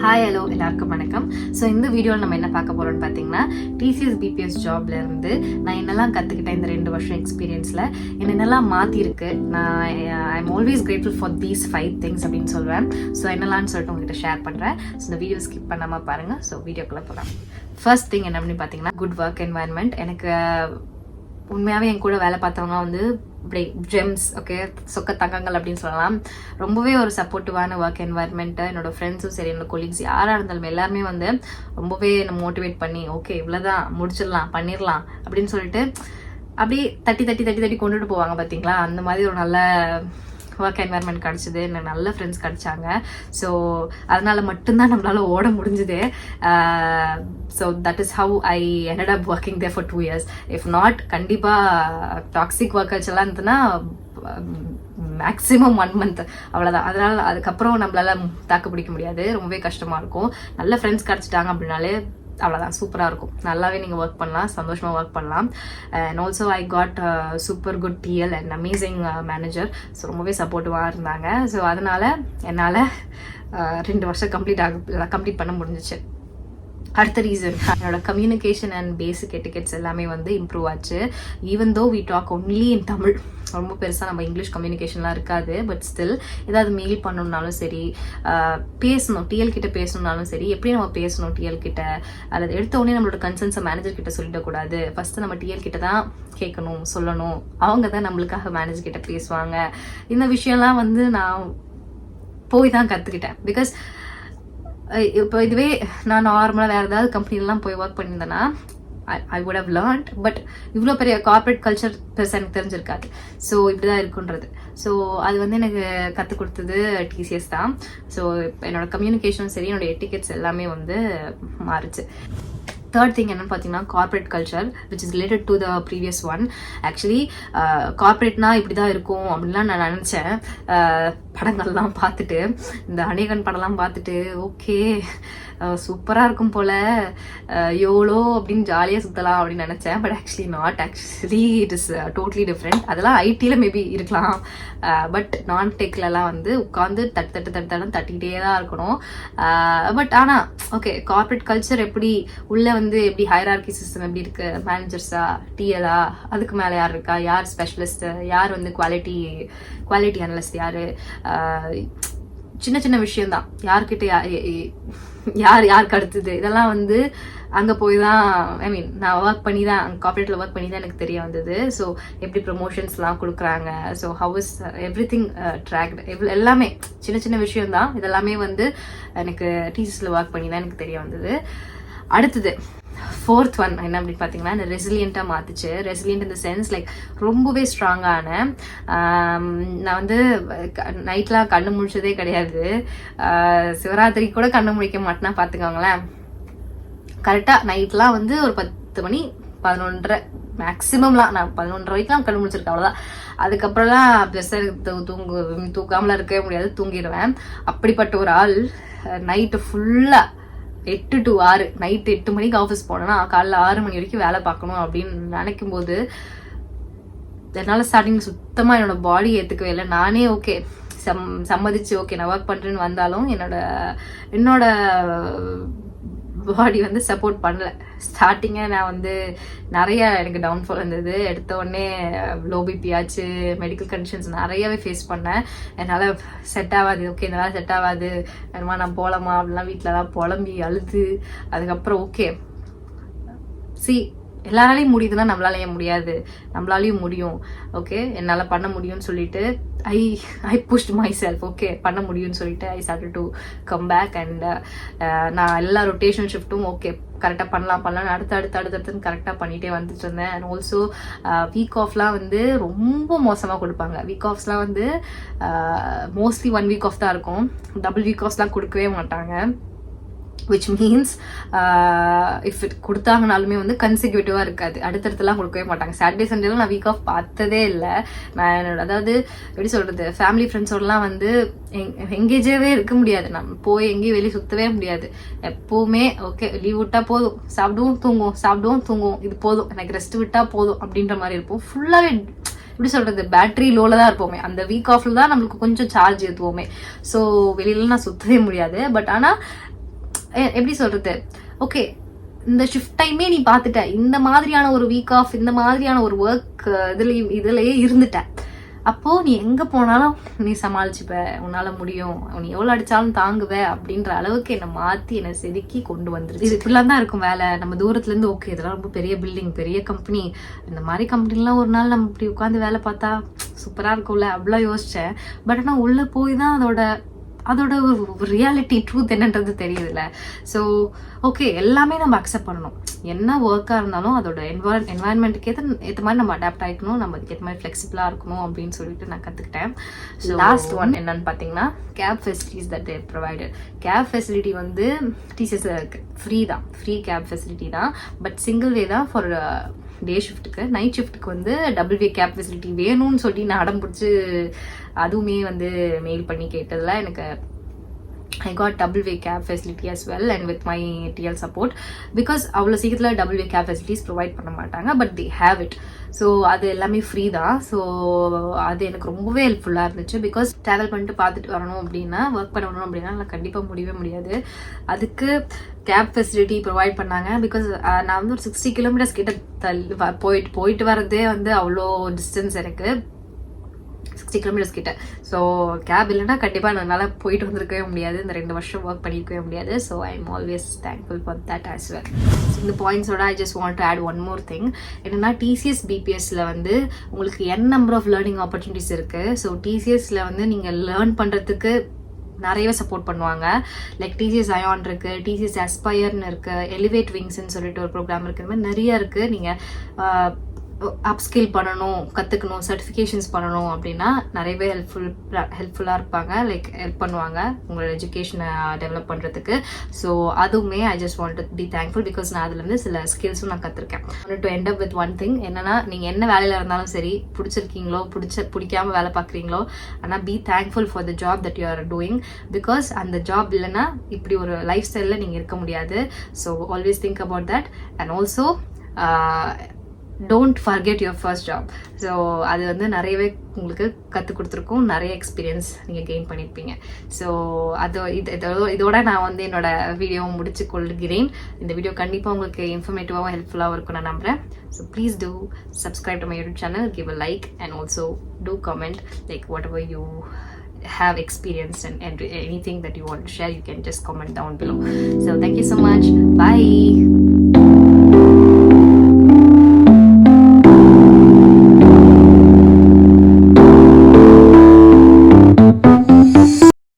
Hi hello எல்லாருக்கும் வணக்கம். So இந்த வீடியோவில் நம்ம என்ன பார்க்க போகிறோம்னு பார்த்தீங்கன்னா, டிசிஎஸ் பிபிஎஸ் ஜாப்லேருந்து நான் என்னெல்லாம் கற்றுக்கிட்டேன் இந்த 2 வருஷம் எக்ஸ்பீரியன்ஸில் என்னென்னலாம் மாற்றிருக்கு. நான் ஐ am always grateful for these 5 things அப்படின்னு சொல்வேன். ஸோ என்னெல்லாம்னு சொல்லிட்டு உங்ககிட்ட ஷேர் பண்ணுறேன். ஸோ இந்த வீடியோ ஸ்கிப் பண்ணாமல் பாருங்கள். ஸோ வீடியோக்குள்ளே போகலாம். ஃபர்ஸ்ட் திங் என்ன அப்படின்னு பார்த்தீங்கன்னா, குட் ஒர்க் என்வாயன்மெண்ட். எனக்கு உண்மையாகவே என் கூட வேலை பார்த்தவங்க வந்து இப்படி ஜெம்ஸ், ஓகே, சொக்க தங்கங்கள் அப்படின்னு சொல்லலாம். ரொம்பவே ஒரு சப்போர்ட்டிவான ஒர்க் என்வாயர்மெண்ட்டு. என்னோட ஃப்ரெண்ட்ஸும் சரி, என்னோட கொலீக்ஸ் யாராக இருந்தாலும் எல்லாருமே வந்து ரொம்பவே என்னை மோட்டிவேட் பண்ணி, ஓகே இவ்வளோதான் முடிச்சிடலாம் பண்ணிடலாம் அப்படின்னு சொல்லிட்டு அப்படியே தட்டி தட்டி தட்டி தட்டி கொண்டுட்டு போவாங்க பார்த்தீங்களா. அந்த மாதிரி ஒரு நல்ல ஒர்க் என்வாயர்மெண்ட் கிடச்சிது. எனக்கு நல்ல ஃப்ரெண்ட்ஸ் கிடச்சாங்க. ஸோ அதனால் மட்டும்தான் நம்மளால் ஓட முடிஞ்சுது. So that is how I ended up working there for 2 years. If not கண்டிப்பாக டாக்ஸிக் ஒர்க் கல்ச்சர்லாம் இருந்ததுன்னா மேக்ஸிமம் 1 month அவ்வளோதான். அதனால் அதுக்கப்புறம் நம்மளால தாக்கு பிடிக்க முடியாது, ரொம்பவே கஷ்டமாக இருக்கும். நல்ல ஃப்ரெண்ட்ஸ் கிடச்சிட்டாங்க அப்படின்னாலே அவ்வளோதான், சூப்பராக இருக்கும். நல்லாவே நீங்கள் ஒர்க் பண்ணலாம், சந்தோஷமாக ஒர்க் பண்ணலாம். And also I got super good TL and amazing manager. So ரொம்பவே சப்போர்ட்டிவாக இருந்தாங்க. ஸோ அதனால் என்னால் 2 வருஷம் கம்ப்ளீட் பண்ண முடிஞ்சிச்சு. அடுத்த ரீசன், என்னோட கம்யூனிகேஷன் அண்ட் பேசிக் எட்டிகெட்ஸ் எல்லாமே வந்து இம்ப்ரூவ் ஆச்சு. Even though we talk only in Tamil, ரொம்ப பெருசாக நம்ம இங்கிலீஷ் கம்யூனிகேஷன்லாம் இருக்காது. பட் ஸ்டில் ஏதாவது மெயில் பண்ணணுன்னாலும் சரி, பேசணும் டிஎல் கிட்ட பேசணுன்னாலும் சரி, எப்படி நம்ம பேசணும் டிஎல் கிட்ட, அல்லது எடுத்த உடனே நம்மளோட கன்சர்ன்ஸை மேனேஜர் கிட்ட சொல்லிடக்கூடாது. ஃபர்ஸ்ட் நம்ம டிஎல் கிட்ட தான் கேட்கணும், சொல்லணும். அவங்க தான் நம்மளுக்காக மேனேஜர் கிட்ட பேசுவாங்க. இந்த விஷயம்லாம் வந்து நான் போய் தான் கற்றுக்கிட்டேன். பிகாஸ் இப்போ இதுவே நான் நார்மலாக வேறு ஏதாவது கம்பெனிலலாம் போய் ஒர்க் பண்ணியிருந்தேன்னா I would have learnt. But இவ்வளோ பெரிய கார்பரேட் கல்ச்சர் பெருசாக எனக்கு தெரிஞ்சிருக்காது. ஸோ இப்படி தான் இருக்குன்றது. ஸோ அது வந்து எனக்கு கற்றுக் கொடுத்தது டிசிஎஸ் தான். ஸோ என்னோட கம்யூனிகேஷனும் சரி, என்னோட எட்டிகெட்ஸ் எல்லாமே வந்து மாறுச்சு. தேர்ட் திங் என்னன்னு பார்த்தீங்கன்னா, corporate culture which is related to the previous one. Actually கார்பரேட்னா இப்படி தான் இருக்கும் அப்படின்லாம் நான் நினச்சேன். படங்கள்லாம் பார்த்துட்டு, இந்த அநேகன் படம்லாம் பார்த்துட்டு, ஓகே சூப்பராக இருக்கும் போல், எவ்வளோ அப்படின்னு ஜாலியாக சுற்றலாம் அப்படின்னு நினச்சேன். But actually not. Actually it is totally different. அதெல்லாம் ஐடியில் மேபி இருக்கலாம். பட் நான் டெக்லலாம் வந்து உட்காந்து தட்டிக்கிட்டே தான் இருக்கணும். பட் ஆனால் ஓகே, கார்பரேட் கல்ச்சர் எப்படி உள்ளே வந்து எப்படி ஹைரார்கி சிஸ்டம் எப்படி இருக்குது, மேனேஜர்ஸா டிஎலா, அதுக்கு மேலே யார் இருக்கா, யார் ஸ்பெஷலிஸ்ட்டு, யார் வந்து குவாலிட்டி அனலிஸ்ட், யார், சின்ன சின்ன விஷயம்தான், யார்கிட்ட யாருக்கு அடுத்தது, இதெல்லாம் வந்து அங்கே போய் தான், ஐ மீன் நான் ஒர்க் பண்ணி தான், கார்பரேட்டில் ஒர்க் பண்ணி தான் எனக்கு தெரிய வந்தது. ஸோ எப்படி ப்ரொமோஷன்ஸ்லாம் கொடுக்குறாங்க, so how is everything tracked, எல்லாமே சின்ன சின்ன விஷயம்தான். இதெல்லாமே வந்து எனக்கு டிசிஎஸ்ல ஒர்க் பண்ணி தான் எனக்கு தெரிய வந்தது. அடுத்தது ஃபோர்த் ஒன் என்ன அப்படின்னு பார்த்தீங்கன்னா, இந்த ரெசிலியண்ட்டாக மாற்றுச்சு. ரெசிலியண்ட் இந்த சென்ஸ் லைக் ரொம்பவே ஸ்ட்ராங்கான. நான் வந்து நைட்லாம் கண்ணு முழிச்சதே கிடையாது. சிவராத்திரி கூட கண்ணு முழிக்க மாட்டேன்னா பார்த்துக்கோங்களேன். கரெக்டாக நைட்லாம் வந்து ஒரு 10 மணி 11:30 மேக்ஸிமம்லாம், நான் 11:30 வரைக்கும் கண்ணு முடிச்சிருக்கேன், அவ்வளோதான். அதுக்கப்புறம்லாம் பெருசாக தூக்காமலாம் இருக்கவே முடியாது, தூங்கிடுவேன். அப்படிப்பட்ட ஒரு ஆள் நைட்டு ஃபுல்லாக 8 to 6, நைட்டு 8 மணிக்கு ஆஃபீஸ் போனேன்னா காலைல 6 மணி வரைக்கும் வேலை பார்க்கணும் அப்படின்னு நினைக்கும் போது என்னால் ஸ்டார்டிங் சுத்தமாக என்னோட பாடி ஏற்றுக்கவே இல்லை. நானே ஓகே சம்மதிச்சு ஓகே நான் ஒர்க் பண்ணுறேன்னு வந்தாலும் என்னோட பாடி வந்து சப்போர்ட் பண்ணல. ஸ்டார்டிங்கே நான் வந்து நிறைய எனக்கு டவுன்ஃபால் இருந்தது. எடுத்த உடனே லோ பிபி ஆச்சு, மெடிக்கல் கண்டிஷன்ஸ் நிறையவே ஃபேஸ் பண்ணேன். என்னால் செட் ஆகாது, ஓகே என்னால் செட் ஆகாது, என்னமா நான் போகலாமா அப்படிலாம் வீட்டிலலாம் புலம்பி அழுது, அதுக்கப்புறம் ஓகே எல்லாராலையும் முடியுதுன்னா நம்மளால ஏன் முடியாது, நம்மளாலையும் முடியும், ஓகே என்னால் பண்ண முடியும்னு சொல்லிட்டு I pushed myself, okay பண்ண முடியும்னு சொல்லிட்டு I started to come back. அண்ட் நான் எல்லா ரொட்டேஷன் ஷிஃப்ட்டும் ஓகே கரெக்டாக பண்ணலாம் அடுத்தடுத்துன்னு கரெக்டாக பண்ணிகிட்டே வந்துட்டு இருந்தேன். அண்ட் ஆல்சோ வீக் ஆஃப்லாம் வந்து ரொம்ப மோசமாக கொடுப்பாங்க. வீக் ஆஃப்ஸ்லாம் வந்து மோஸ்ட்லி 1 week ஆஃப் தான் இருக்கும். டபுள் வீக் ஆஃப்ஸ்லாம் கொடுக்கவே மாட்டாங்க. which means if it கொடுத்தாங்கனாலுமே வந்து கன்சிக்யூட்டிவாக இருக்காது, அடுத்தடுத்துலாம் கொடுக்கவே மாட்டாங்க. சாட்டர்டே சண்டேலாம் நான் வீக் ஆஃப் பார்த்ததே இல்லை. நான் என்னோட அதாவது எப்படி சொல்கிறது, ஃபேமிலி ஃப்ரெண்ட்ஸோடலாம் வந்து எங்கேஜாகவே இருக்க முடியாது. நம்ம போய் எங்கேயும் வெளியே சுற்றவே முடியாது. எப்போவுமே ஓகே லீவ் விட்டால் போதும், சாப்பிடுவோம் தூங்குவோம், இது போதும், எனக்கு ரெஸ்ட் விட்டால் போதும் அப்படின்ற மாதிரி இருப்போம். ஃபுல்லாகவே எப்படி சொல்கிறது, பேட்டரி லோவில் தான் இருப்போமே. அந்த வீக் ஆஃபில் தான் நம்மளுக்கு கொஞ்சம் சார்ஜ் ஏற்றுவோமே. ஸோ வெளியில நான் சுற்றவே முடியாது. பட் ஆனால் எப்படி சொல்றது, ஓகே இந்த ஷிஃப்ட் டைமே நீ பார்த்துட்ட, இந்த மாதிரியான ஒரு வீக் ஆஃப், இந்த மாதிரியான ஒரு ஒர்க் இதுலயே இருந்துட்ட, அப்போ நீ எங்க போனாலும் நீ சமாளிச்சுப்ப, உன்னால முடியும், நீ எவ்வளவு அடிச்சாலும் தாங்குவ அப்படின்ற அளவுக்கு என்னை மாத்தி என்னை செதுக்கி கொண்டு வந்துருச்சு. இது இப்படிலாம் தான் இருக்கும் வேலை. நம்ம தூரத்துல இருந்து ஓகே இதெல்லாம் ரொம்ப பெரிய பில்டிங், பெரிய கம்பெனி, இந்த மாதிரி கம்பெனிலாம் ஒரு நாள் நம்ம இப்படி உட்காந்து வேலை பார்த்தா சூப்பரா இருக்கும்ல அப்படிலாம் யோசிச்சேன். பட் ஆனா உள்ள போய் தான் அதோட ரியாலிட்டி ட்ரூத் என்னன்றது தெரியுதுல்ல. ஸோ ஓகே எல்லாமே நம்ம அக்செப்ட் பண்ணணும். என்ன ஒர்க்காக இருந்தாலும் அதோட என்வாயன்மெண்ட்டுக்கு ஏற்ற மாதிரி நம்ம அடாப்ட் ஆகிக்கணும், நம்ம அதுக்கு ஏற்ற மாதிரி ஃப்ளெக்சிபிளாக இருக்கணும் அப்படின்னு சொல்லிட்டு நான் கற்றுக்கிட்டேன். லாஸ்ட் ஒன் என்னன்னு பார்த்தீங்கன்னா cab facilities that they're provided. Cab facility வந்து டிசிஎஸ்ல இருக்கு, ஃப்ரீ கேப் ஃபெசிலிட்டி தான். பட் சிங்கிள் வே தான் ஃபார் டே ஷிஃப்ட்டுக்கு. நைட் ஷிஃப்ட்டுக்கு வந்து டபுள் வே கேப் ஃபெசிலிட்டி வேணும்னு சொல்லி நான் அடம் பிடிச்சி அதுவுமே வந்து மெயில் பண்ணி கேட்டதில் எனக்கு I got double way cab facility as well and with my TL support, because அவ்வளோ சீக்கிரத்தில் double way cab facilities provide பண்ண மாட்டாங்க, பட் they have it. ஸோ அது எல்லாமே ஃப்ரீ தான். ஸோ அது எனக்கு ரொம்பவே ஹெல்ப்ஃபுல்லாக இருந்துச்சு. பிகாஸ் ட்ராவல் பண்ணிட்டு பார்த்துட்டு வரணும் அப்படின்னா, ஒர்க் பண்ணணும் அப்படின்னா நான் கண்டிப்பாக முடியவே முடியாது. அதுக்கு கேப் ஃபெசிலிட்டி ப்ரொவைட் பண்ணாங்க. பிகாஸ் நான் வந்து ஒரு 60 கிலோமீட்டர்ஸ் கிட்ட போயிட்டு வரதே வந்து அவ்வளோ டிஸ்டன்ஸ் எனக்கு, 60 கிலோமீட்டர்ஸ் கிட்ட. ஸோ கேப் இல்லைன்னா கண்டிப்பாக என்னால் போயிட்டு வந்திருக்கவே முடியாது, இந்த 2 வருஷம் ஒர்க் பண்ணியிருக்கவே முடியாது. So I am always thankful for that as well. இந்த பாயிண்ட்ஸோட I just want to add one more thing. என்னன்னா டிசிஎஸ் பிபிஎஸ்ல வந்து உங்களுக்கு நம்பர் ஆஃப் லேர்னிங் ஆப்பர்ச்சுனிட்டிஸ் இருக்குது. ஸோ டிசிஎஸ்ல வந்து நீங்கள் லேர்ன் பண்ணுறதுக்கு நிறையவே சப்போர்ட் பண்ணுவாங்க. லைக் டிசிஎஸ் அயான் இருக்கு, டிசிஎஸ் அஸ்பயர்னு இருக்கு, எலிவேட் விங்ஸ்ன்னு சொல்லிட்டு ஒரு ப்ரோக்ராம் இருக்குது. இந்த மாதிரி நிறைய இருக்குது. நீங்கள் அப்ஸ்கில் பண்ணணும், கற்றுக்கணும், சர்டிஃபிகேஷன்ஸ் பண்ணணும் அப்படின்னா நிறையவே ஹெல்ப்ஃபுல்லாக இருப்பாங்க. லைக் ஹெல்ப் பண்ணுவாங்க உங்களோட எஜுகேஷனை டெவலப் பண்ணுறதுக்கு. ஸோ அதுவுமே I just want to be thankful, because நான் அதுலேருந்து சில ஸ்கில்ஸும் நான் கற்றுருக்கேன். To end up with one thing என்னன்னா, நீங்கள் என்ன வேலையில் இருந்தாலும் சரி, பிடிச்சிருக்கீங்களோ பிடிக்காம வேலை பார்க்குறீங்களோ, ஆனால் be thankful for the job that you are doing. Because அந்த ஜாப் இல்லைன்னா இப்படி ஒரு லைஃப் ஸ்டைலில் நீங்கள் இருக்க முடியாது. So always think about that. And also don't forget your first job. So அது வந்து நிறையவே உங்களுக்கு கற்றுக் கொடுத்துருக்கோம், நிறைய எக்ஸ்பீரியன்ஸ் நீங்கள் கெயின் பண்ணியிருப்பீங்க. ஸோ இதோட நான் வந்து என்னோட வீடியோவை முடிச்சு கொள்கிறேன். இந்த வீடியோ கண்டிப்பாக உங்களுக்கு இன்ஃபர்மேட்டிவாகவும் ஹெல்ப்ஃபுல்லாகவும் இருக்கும் நான் நம்புகிறேன். So please do subscribe to my YouTube channel, give a like, and also do comment like whatever you have experienced and anything that you want to share, you can just comment down below. So thank you so much. Bye.